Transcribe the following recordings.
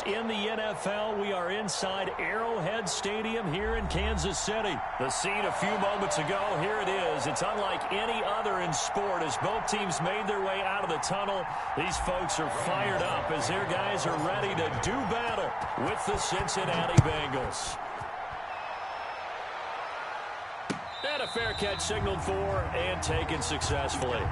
in the NFL. We are inside Arrowhead Stadium here in Kansas City. The scene a few moments ago, here it is. It's unlike any other in sport as both teams made their way out of the tunnel. These folks are fired up as their guys are ready to do battle with the Cincinnati Bengals. And a fair catch signaled for and taken successfully.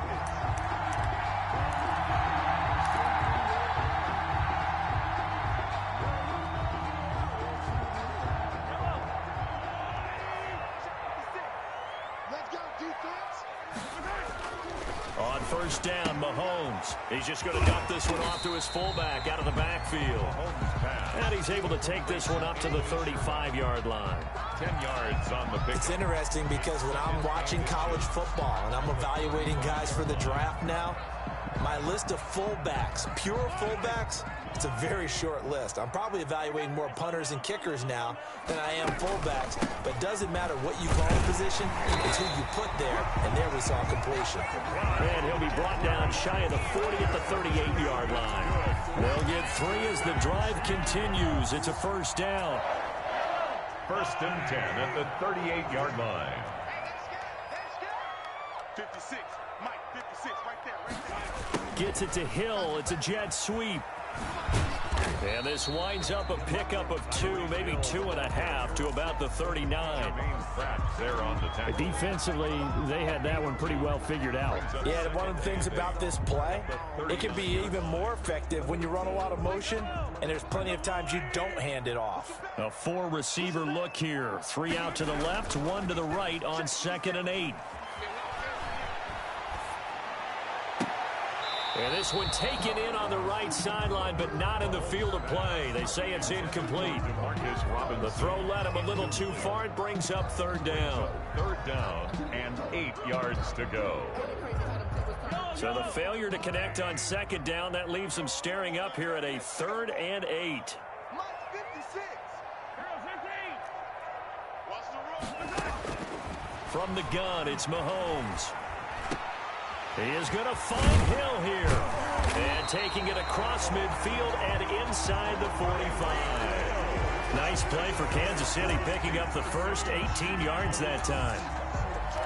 On first down, Mahomes. He's just going to dump this one off to his fullback out of the backfield. And he's able to take this one up to the 35-yard line. 10 yards on the pick. It's interesting because when I'm watching college football and I'm evaluating guys for the draft now, my list of fullbacks, pure fullbacks, it's a very short list. I'm probably evaluating more punters and kickers now than I am fullbacks, but it doesn't matter what you call a position, it's who you put there, and there we saw completion. And he'll be brought down shy of the 40 at the 38-yard line. They'll get 3 as the drive continues. It's a first down. First and 10 at the 38-yard line. 56, Mike, 56, right there. Gets it to Hill. It's a jet sweep. And this winds up a pickup of 2, maybe 2.5 to about the 39. Defensively, they had that one pretty well figured out. Yeah, one of the things about this play, it can be even more effective when you run a lot of motion, and there's plenty of times you don't hand it off. A 4-receiver look here. 3 out to the left, 1 to the right on 2nd and 8. And this one taken in on the right sideline, but not in the field of play. They say it's incomplete. The throw led him a little too far. It brings up 3rd down. 3rd down and 8 yards to go. So the failure to connect on 2nd down, that leaves them staring up here at a 3rd and 8. From the gun, it's Mahomes. He is going to find Hill here. And taking it across midfield and inside the 45. Nice play for Kansas City, picking up the first 18 yards that time.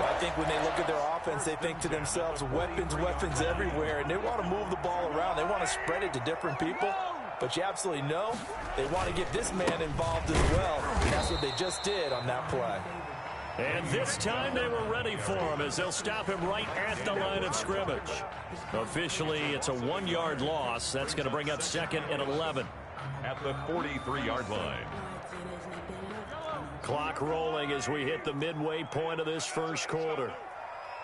I think when they look at their offense, they think to themselves, weapons, weapons everywhere, and they want to move the ball around. They want to spread it to different people. But you absolutely know they want to get this man involved as well. And that's what they just did on that play. And this time they were ready for him as they'll stop him right at the line of scrimmage. Officially, it's a 1-yard loss. That's going to bring up 2nd and 11. At the 43-yard line. Clock rolling as we hit the midway point of this first quarter.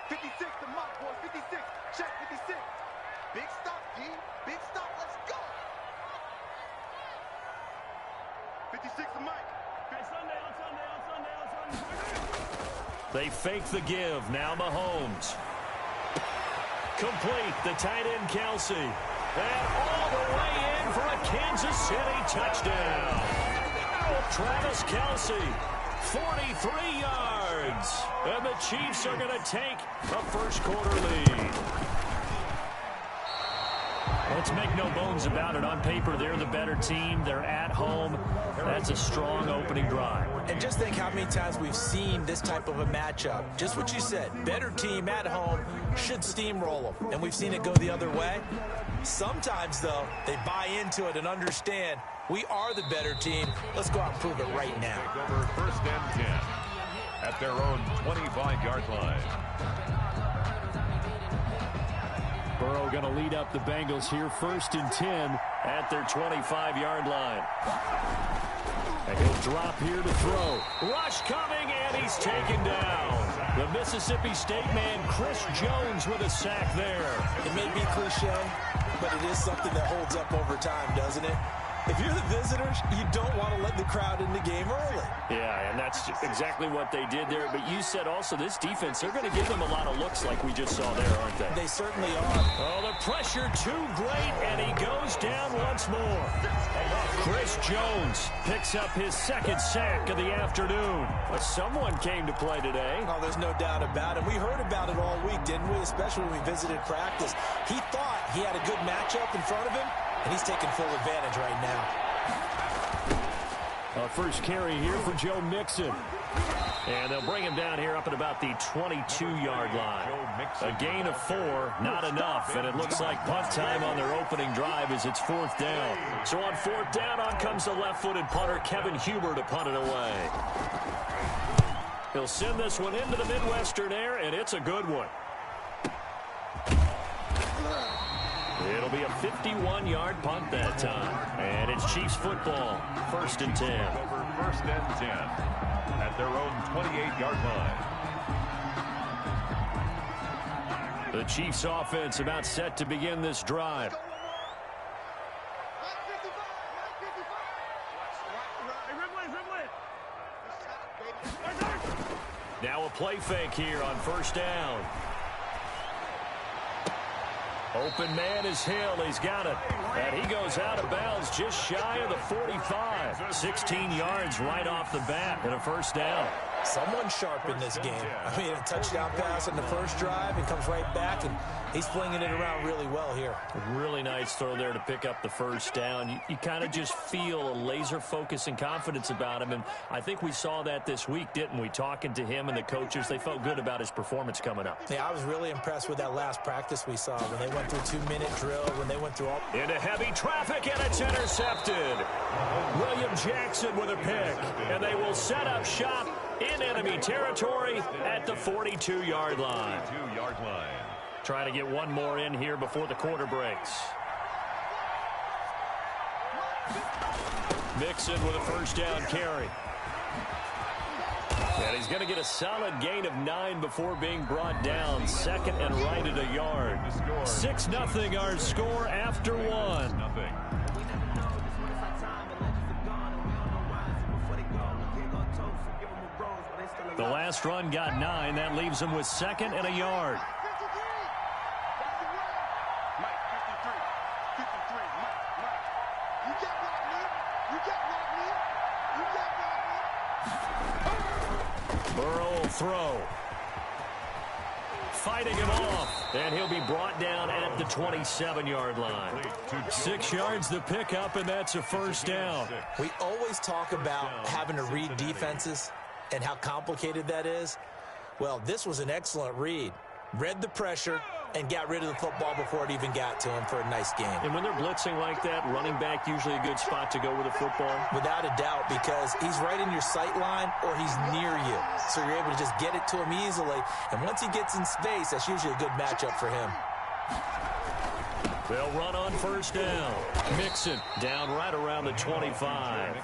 56 to Mike, boy. 56. Check 56. Big stop, D. Big stop. Let's go. 56 to Mike. They fake the give. Now Mahomes. Complete. The tight end, Kelsey. And all the way in for a Kansas City touchdown. Travis Kelsey, 43 yards. And the Chiefs are going to take a first quarter lead. Let's make no bones about it. On paper, they're the better team. They're at home. That's a strong opening drive. And just think how many times we've seen this type of a matchup. Just what you said, better team at home should steamroll them. And we've seen it go the other way. Sometimes, though, they buy into it and understand we are the better team. Let's go out and prove it right now. Over first and 10 at their own 25-yard line. Burrow going to lead up the Bengals here, 1st and 10 at their 25-yard line. And he'll drop here to throw. Rush coming, and he's taken down. The Mississippi State man, Chris Jones, with a sack there. It may be cliche, but it is something that holds up over time, doesn't it? If you're the visitors, you don't want to let the crowd in the game early. Yeah, and that's exactly what they did there. But you said also this defense, they're going to give them a lot of looks like we just saw there, aren't they? They certainly are. Oh, the pressure too great, and he goes down once more. Chris Jones picks up his 2nd sack of the afternoon. But someone came to play today. Oh, there's no doubt about it. We heard about it all week, didn't we? Especially when we visited practice. He thought he had a good matchup in front of him, and he's taking full advantage right now. First carry here for Joe Mixon. And they'll bring him down here up at about the 22-yard line. A gain of 4, not enough. And it looks like punt time on their opening drive as it's 4th down. So on 4th down, on comes the left-footed punter, Kevin Huber, to punt it away. He'll send this one into the Midwestern air, and it's a good one. It'll be a 51-yard punt that time. And it's Chiefs football, 1st and 10. Over 1st and 10 at their own 28-yard line. The Chiefs offense about set to begin this drive. Now a play fake here on 1st down. Open man is Hill. He's got it. And he goes out of bounds just shy of the 45. 16 yards right off the bat and a 1st down. Someone sharp in this game. I mean, a touchdown pass in the first drive and comes right back, and he's flinging it around really well here. A really nice throw there to pick up the 1st down. You kind of just feel a laser focus and confidence about him, and I think we saw that this week, didn't we? Talking to him and the coaches, they felt good about his performance coming up. Yeah, I was really impressed with that last practice we saw when they went through 2-minute drill, when they went through all... Into heavy traffic, and it's intercepted. William Jackson with a pick, and they will set up shop in enemy territory at the 42-yard line. 42-yard line. Trying to get one more in here before the quarter breaks. Mixon with a 1st down carry. And he's going to get a solid gain of 9 before being brought down. 2nd and right at a yard. 6-0 our score after 1. The last run got 9. That leaves him with 2nd and a yard. Burrow will throw. Fighting him off. And he'll be brought down at the 27-yard line. 6 yards to pick up, and that's a 1st down. We always talk about having to read defenses and how complicated that is. Well, this was an excellent read. Read the pressure and got rid of the football before it even got to him for a nice game. And when they're blitzing like that, running back usually a good spot to go with the football? Without a doubt, because he's right in your sight line or he's near you. So you're able to just get it to him easily. And once he gets in space, that's usually a good matchup for him. They'll run on 1st down. Mixon down right around the 25.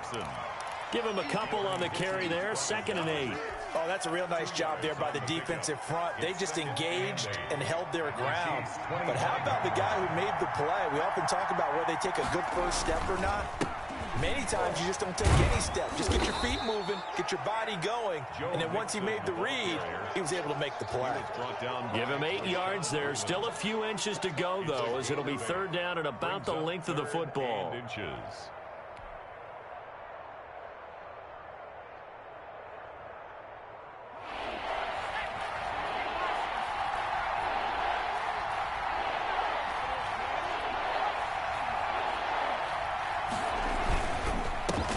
Give him a couple on the carry there. 2nd and 8. Oh, that's a real nice job there by the defensive front. They just engaged and held their ground. But how about the guy who made the play? We often talk about whether they take a good first step or not. Many times you just don't take any step. Just get your feet moving, get your body going, and then once he made the read, he was able to make the play. Give him 8 yards there. Still a few inches to go, though, as it'll be 3rd down and about the length of the football.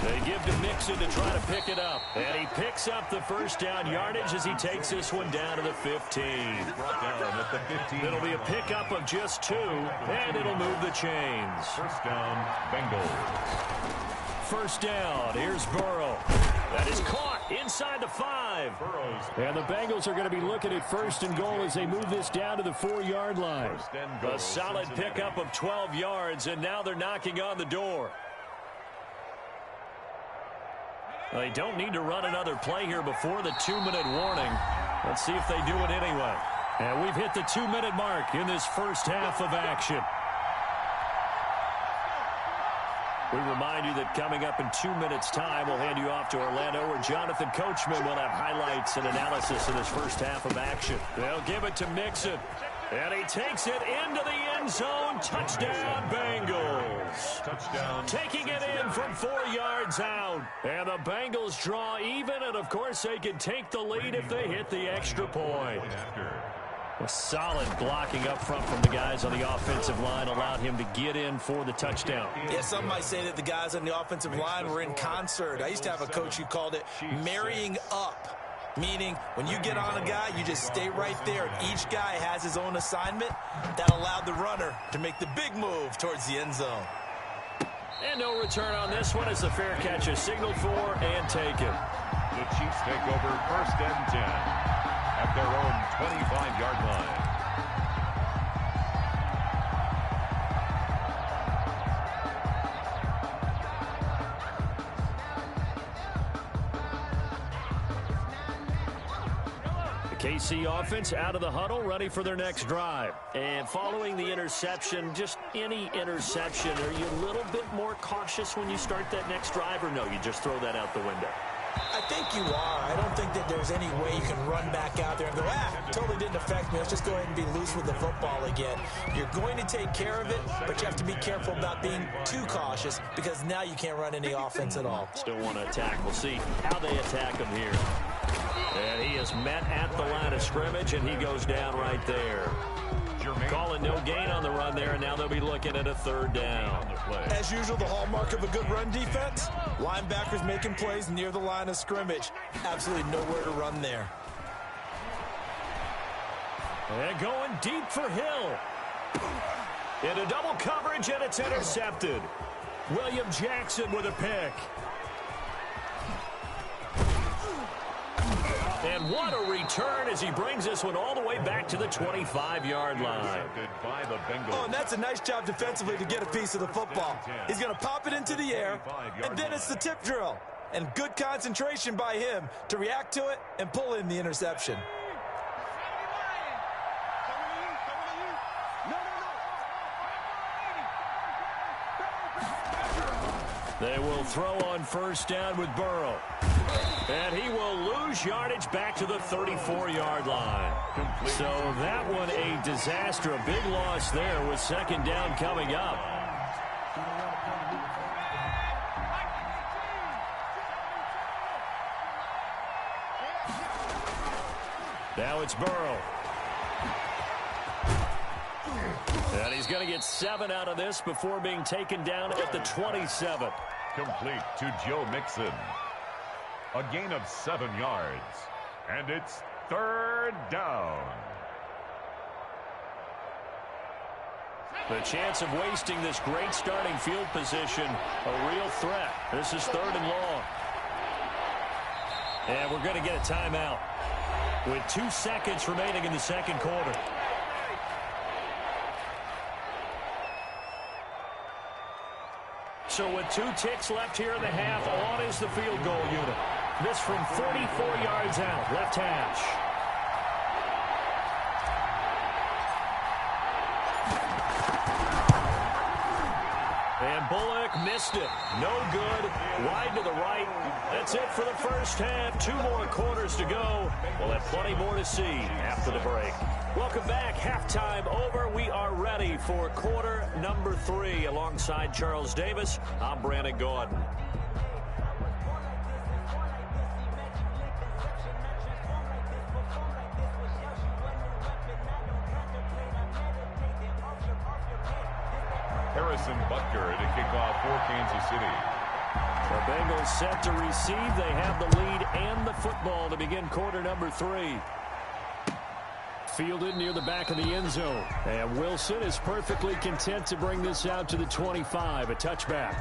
They give to Mixon to try to pick it up. And he picks up the 1st down yardage as he takes this one down to the 15. It'll be a pickup of just 2, and it'll move the chains. 1st down, Bengals. 1st down, here's Burrow. That is caught inside the 5. And the Bengals are going to be looking at 1st and goal as they move this down to the 4-yard line. A solid pickup of 12 yards, and now they're knocking on the door. They don't need to run another play here before the 2-minute warning. Let's see if they do it anyway. And we've hit the 2-minute mark in this first half of action. We remind you that coming up in 2 minutes' time, we'll hand you off to Orlando, where Jonathan Coachman will have highlights and analysis of this first half of action. They'll give it to Mixon. And he takes it into the end zone. Touchdown, Bengals. Touchdown. Taking it in from 4 yards out. And the Bengals draw even, and of course they can take the lead if they hit the extra point. A solid blocking up front from the guys on the offensive line allowed him to get in for the touchdown. Yeah, some might say that the guys on the offensive line were in concert. I used to have a coach who called it marrying up, meaning when you get on a guy, you just stay right there. Each guy has his own assignment. That allowed the runner to make the big move towards the end zone. And no return on this one as the fair catch is signaled for and taken. The Chiefs take over 1st and 10 at their own 25-yard line. KC offense out of the huddle, ready for their next drive. And following the interception, just any interception, are you a little bit more cautious when you start that next drive, or no, you just throw that out the window? I think you are. I don't think that there's any way you can run back out there and go, totally didn't affect me. Let's just go ahead and be loose with the football again. You're going to take care of it, but you have to be careful about being too cautious because now you can't run any offense at all. Still want to attack. We'll see how they attack him here. And he is met at the line of scrimmage, and he goes down right there. Calling no gain on the run there, and now they'll be looking at a 3rd down. As usual, the hallmark of a good run defense, linebackers making plays near the line of scrimmage. Absolutely nowhere to run there. And going deep for Hill. Into double coverage, and it's intercepted. William Jackson with a pick. And what a return as he brings this one all the way back to the 25-yard line. Oh, and that's a nice job defensively to get a piece of the football. He's going to pop it into the air, and then it's the tip drill. And good concentration by him to react to it and pull in the interception. They will throw on 1st down with Burrow. And he will lose yardage back to the 34-yard line. So that one a disaster. A big loss there with 2nd down coming up. Now it's Burrow. And he's going to get 7 out of this before being taken down at the 27. Complete to Joe Mixon. A gain of 7 yards. And it's 3rd down. The chance of wasting this great starting field position, a real threat. This is 3rd and long. And we're going to get a timeout with 2 seconds remaining in the 2nd quarter. So with 2 ticks left here in the half, on is the field goal unit. This from 44 yards out, left hash. And Bullock missed it. No good. Wide to the right. That's it for the first half. 2 more quarters to go. We'll have plenty more to see after the break. Welcome back. Halftime over. We are ready for quarter number 3. Alongside Charles Davis, I'm Brandon Gordon. Harrison Butker to kick off for Kansas City. The Bengals set to receive. They have the lead and the football to begin quarter number 3. Fielded near the back of the end zone. And Wilson is perfectly content to bring this out to the 25. A touchback.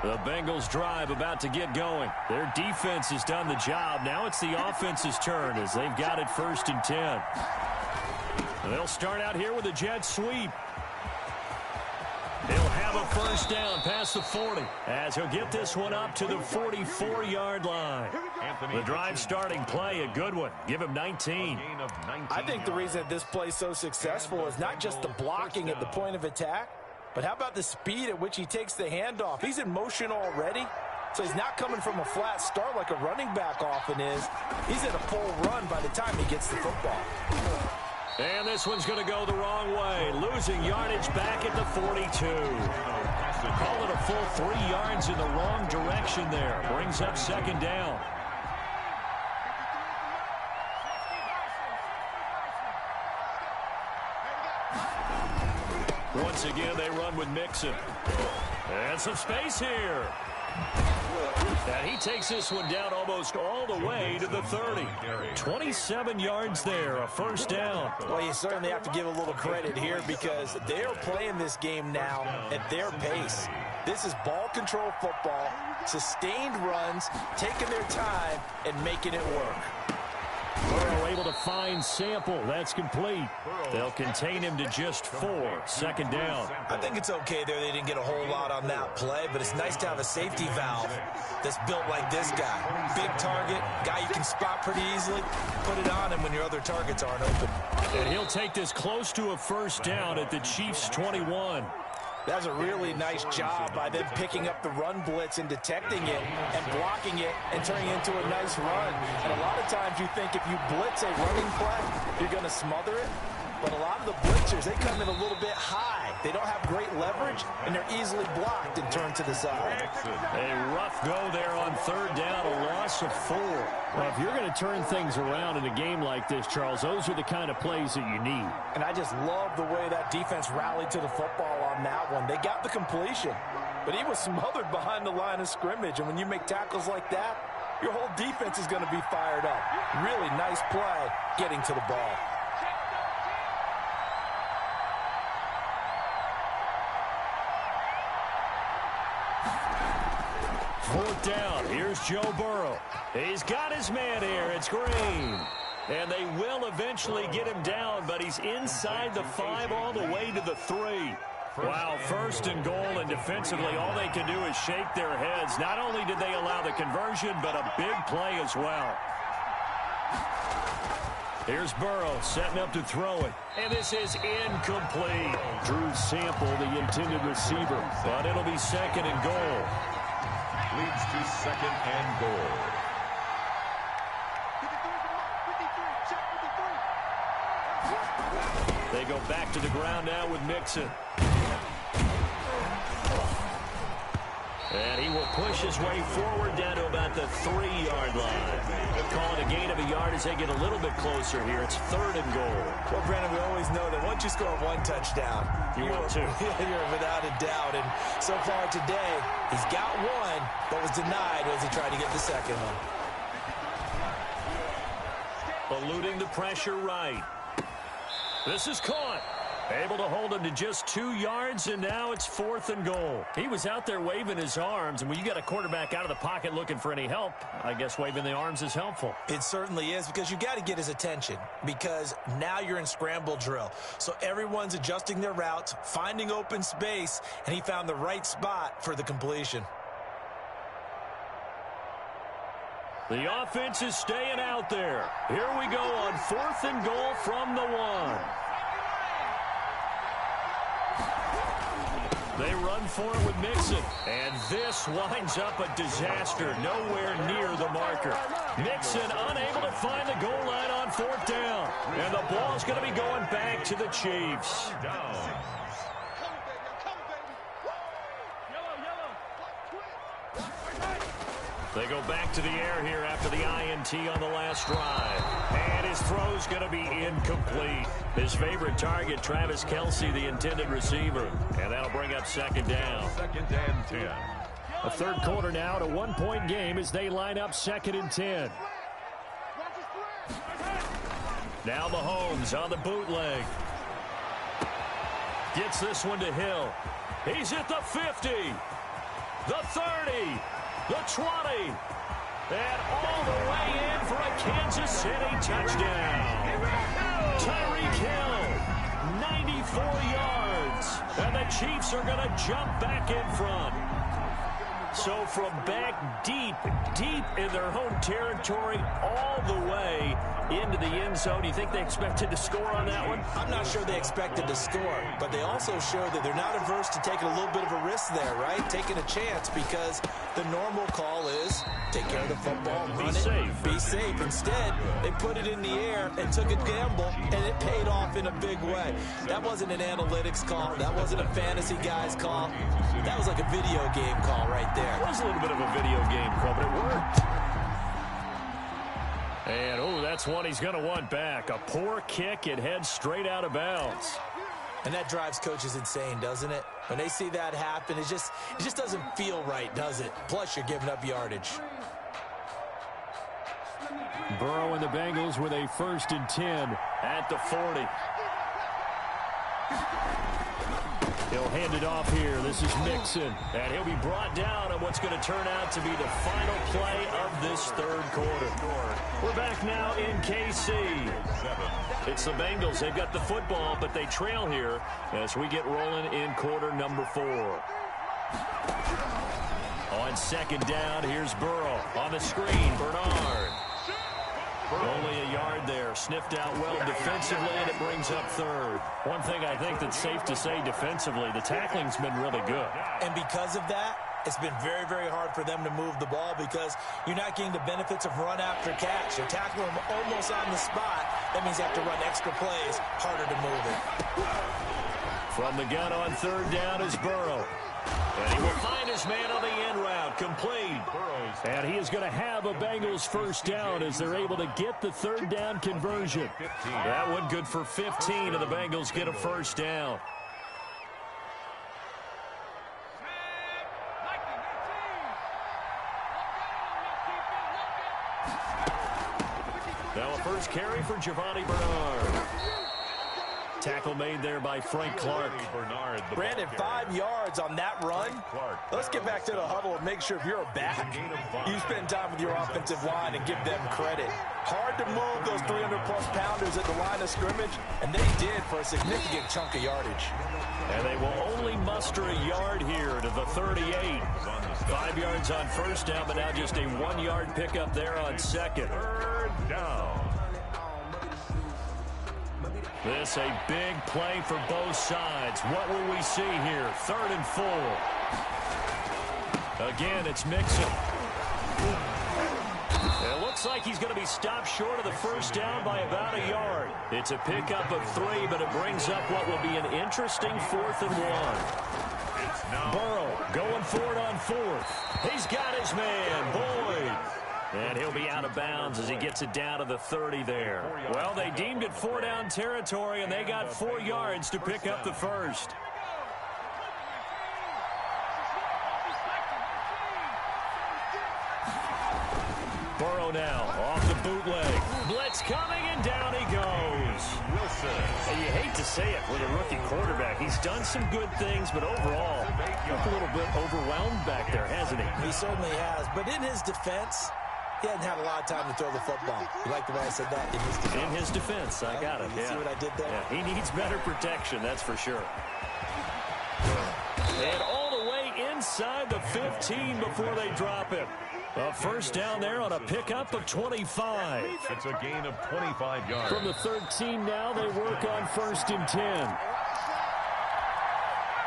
The Bengals drive about to get going. Their defense has done the job. Now it's the offense's turn as they've got it 1st and 10. They'll start out here with a jet sweep. He'll have a 1st down past the 40 as he'll get this one up to the 44-yard line. The drive starting play, a good one. Give him 19. I think the reason that this play is so successful is not just the blocking at the point of attack, but how about the speed at which he takes the handoff? He's in motion already, so he's not coming from a flat start like a running back often is. He's in a full run by the time he gets the football. And this one's going to go the wrong way, losing yardage back at the 42. Call it a full 3 yards in the wrong direction there. Brings up second down. Once again, they run with Mixon. And some space here. And he takes this one down almost all the way to the 30. 27 yards there, a first down. Well, you certainly have to give a little credit here because they're playing this game now at their pace. This is ball control football, sustained runs, taking their time and making it work. Burrow able to find Sample. That's complete. They'll contain him to just 4. Second down. I think it's okay there. They didn't get a whole lot on that play, but it's nice to have a safety valve that's built like this guy. Big target, guy you can spot pretty easily. Put it on him when your other targets aren't open. And he'll take this close to a first down at the Chiefs' 21. That's a really nice job by them picking up the run blitz and detecting it and blocking it and turning it into a nice run. And a lot of times you think if you blitz a running play, you're going to smother it. But a lot of the blitzers, they come in a little bit high. They don't have great leverage, and they're easily blocked and turned to the side. A rough go there on third down, a loss of 4. Well, if you're going to turn things around in a game like this, Charles, those are the kind of plays that you need. And I just love the way that defense rallied to the football on that one. They got the completion, but he was smothered behind the line of scrimmage. And when you make tackles like that, your whole defense is going to be fired up. Really nice play getting to the ball. Fourth down. Here's Joe Burrow. He's got his man here. It's Green. And they will eventually get him down, but he's inside the 5 all the way to the 3. Wow, first and goal, and defensively all they can do is shake their heads. Not only did they allow the conversion, but a big play as well. Here's Burrow setting up to throw it. And this is incomplete. Drew Sample, the intended receiver, but it'll be second and goal. Leads to second and goal. They go back to the ground now with Mixon. And he will push his way forward down to about the 3-yard line. They'll call it a gain of a yard as they get a little bit closer here. It's third and goal. Well, Brandon, we always know that once you score 1 touchdown, you want 2. You're without a doubt. And so far today, he's got 1, but was denied as he tried to get the second one. Eluding the pressure right. This is caught. Able to hold him to just 2 yards, and now it's fourth and goal. He was out there waving his arms, and when you got a quarterback out of the pocket looking for any help, I guess waving the arms is helpful. It certainly is, because you got to get his attention, because now you're in scramble drill. So everyone's adjusting their routes, finding open space, and he found the right spot for the completion. The offense is staying out there. Here we go on fourth and goal from the 1. They run for it with Mixon. And this winds up a disaster. Nowhere near the marker. Mixon unable to find the goal line on fourth down. And the ball's going to be going back to the Chiefs. They go back to the air here after the INT on the last drive. And his throw's going to be incomplete. His favorite target, Travis Kelce, the intended receiver. And that'll bring up second down. Second and 10. A third quarter now, a 1-point game as they line up second and 10. Now Mahomes on the bootleg. Gets this one to Hill. He's at the 50. The 30. The 20, and all the way in for a Kansas City touchdown. Tyreek Hill, 94 yards, and the Chiefs are going to jump back in front. So from back deep in their home territory, all the way into into the end zone. You think they expected to score on that one? I'm not sure they expected to score, but they also showed that they're not averse to taking a little bit of a risk there, right? Taking a chance, because the normal call is take care of the football, run it, be safe. Instead, they put it in the air and took a gamble, and it paid off in a big way. That wasn't an analytics call. That wasn't a fantasy guy's call. That was like a video game call right there. It was a little bit of a video game call, but it worked. And, oh, that's one he's going to want back. A poor kick. It heads straight out of bounds. And that drives coaches insane, doesn't it? When they see that happen, it just doesn't feel right, does it? Plus, you're giving up yardage. Burrow and the Bengals with a 1st and 10 at the 40. He'll hand it off here. This is Mixon. And he'll be brought down on what's going to turn out to be the final play of this 3rd quarter. We're back now in KC. It's the Bengals. They've got the football, but they trail here as we get rolling in quarter number 4. On 2nd down, here's Burrow. On the screen, Bernard. Only a yard there. Sniffed out well defensively, and it brings up 3rd. One thing I think that's safe to say defensively, the tackling's been really good. And because of that, it's been very, very hard for them to move the ball because you're not getting the benefits of run after catch. You're tackling them almost on the spot. That means you have to run extra plays, harder to move it. From the gun on 3rd down is Burrow. And he will find his man on the end route, complete. And he is going to have a Bengals 1st down as they're able to get the 3rd down conversion. That one good for 15, and the Bengals get a 1st down. Now a first carry for Giovanni Bernard. Tackle made there by Frank Clark. Brandon, 5 yards on that run. Let's get back to the huddle and make sure if you're a back, you spend time with your offensive line and give them credit. Hard to move those 300-plus pounders at the line of scrimmage, and they did for a significant chunk of yardage. And they will only muster a yard here to the 38. 5 yards on 1st down, but now just a 1-yard pickup there on 2nd. 3rd down. This a big play for both sides. What will we see here? 3rd and 4. Again, it's Mixon. It looks like he's going to be stopped short of the 1st down by about a yard. It's a pickup of 3, but it brings up what will be an interesting 4th and 1. Burrow going for it on 4th. He's got his man, Boyd. And he'll be out of bounds as he gets it down to the 30 there. Well, they deemed it 4-down territory, and they got 4 yards to pick up the 1st. Burrow now off the bootleg. Blitz coming, and down he goes. And you hate to say it with a rookie quarterback. He's done some good things, but overall, looked a little bit overwhelmed back there, hasn't he? He certainly has. But in his defense, he hadn't had a lot of time to throw the football. You like the way I said that? In his defense, I got it. You see what I did there? Yeah, he needs better protection, that's for sure. And all the way inside the 15 before they drop it. A 1st down there on a pickup of 25. It's a gain of 25 yards. From the 13 now, they work on 1st and 10.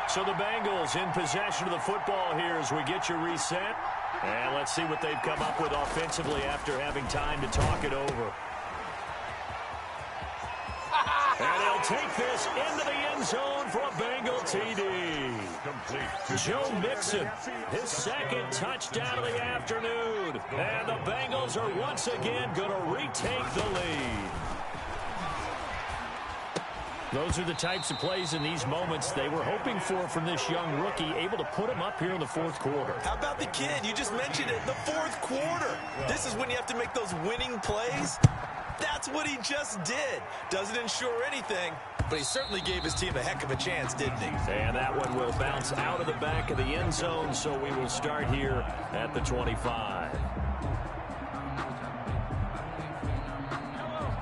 So the Bengals in possession of the football here as we get you reset. And let's see what they've come up with offensively after having time to talk it over. And he'll take this into the end zone for a Bengal TD. Joe Mixon, his 2nd touchdown of the afternoon. And the Bengals are once again going to retake the lead. Those are the types of plays in these moments they were hoping for from this young rookie, able to put him up here in the 4th quarter. How about the kid? You just mentioned it, the 4th quarter. This is when you have to make those winning plays. That's what he just did. Doesn't ensure anything, but he certainly gave his team a heck of a chance, didn't he? And that one will bounce out of the back of the end zone, so we will start here at the 25.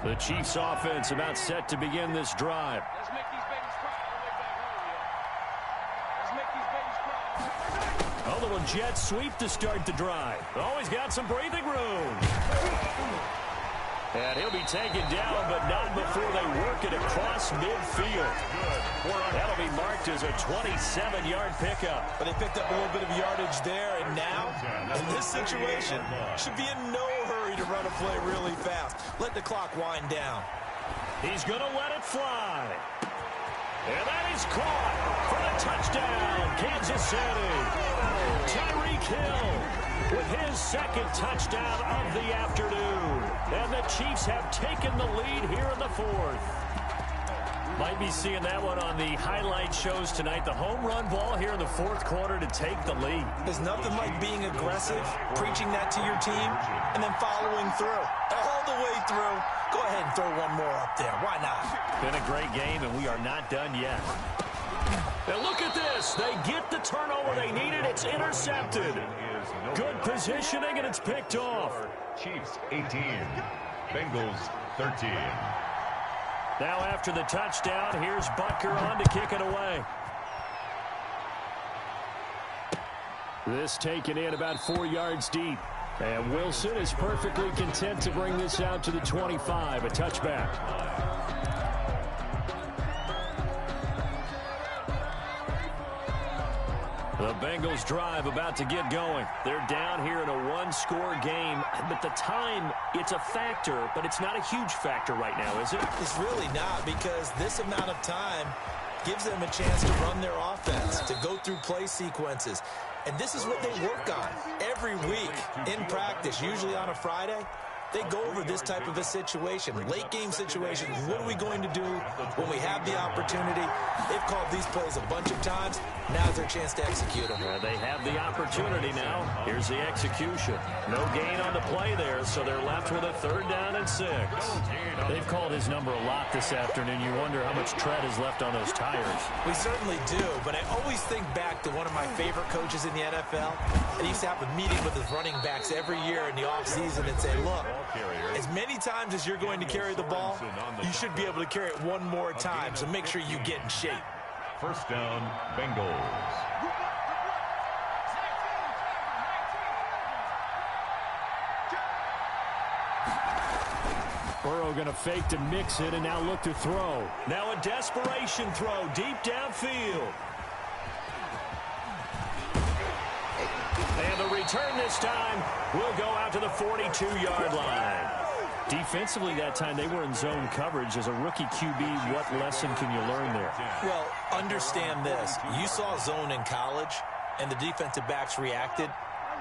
The Chiefs offense about set to begin this drive. Let's make these babies cry. Let's make these babies cry. A little jet sweep to start the drive. Always got some breathing room. And he'll be taken down, but not before they work it across midfield. That'll be marked as a 27-yard pickup. But they picked up a little bit of yardage there, and now, in this situation, should be in no hurry to run a play really fast. Let the clock wind down. He's going to let it fly. And that is caught for the touchdown, Kansas City. Tyreek Hill with his second touchdown of the afternoon. And the Chiefs have taken the lead here in the fourth. Might be seeing that one on the highlight shows tonight. The home run ball here in the fourth quarter to take the lead. There's nothing like being aggressive, preaching that to your team, and then following through. All the way through. Go ahead and throw one more up there. Why not? Been a great game, and we are not done yet. And look at this. They get the turnover they needed. It's intercepted. Good positioning, and it's picked off. Chiefs 18, Bengals 13. Now after the touchdown, here's Butker on to kick it away. This taken in about 4 yards deep. And Wilson is perfectly content to bring this out to the 25, a touchback. The Bengals drive about to get going. They're down here in a one-score game, but the time, it's a factor, but it's not a huge factor right now, is it? It's really not, because this amount of time gives them a chance to run their offense, to go through play sequences. And this is what they work on every week in practice, usually on a Friday. They go over this type of a situation, late game situation. What are we going to do when we have the opportunity? They've called these plays a bunch of times. Now's their chance to execute them. They have the opportunity now. Here's the execution. No gain on the play there, so they're left with a 3rd down and 6. They've called his number a lot this afternoon. You wonder how much tread is left on those tires. We certainly do, but I always think back to one of my favorite coaches in the NFL. And he used to have a meeting with his running backs every year in the offseason and say, look, as many times as you're going to carry the ball, you should be able to carry it one more time, so make sure you get in shape. 1st down, Bengals. Burrow going to fake to mix it and now look to throw. Now a desperation throw deep downfield. And the return this time will go out to the 42-yard line. Defensively that time, they were in zone coverage. As a rookie QB, what lesson can you learn there? Well, understand this. You saw zone in college, and the defensive backs reacted,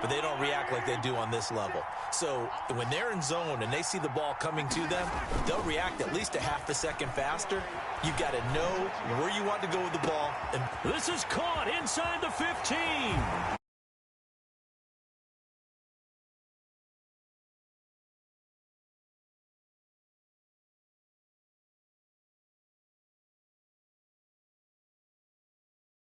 but they don't react like they do on this level. So when they're in zone and they see the ball coming to them, they'll react at least a half a second faster. You've got to know where you want to go with the ball. And this is caught inside the 15.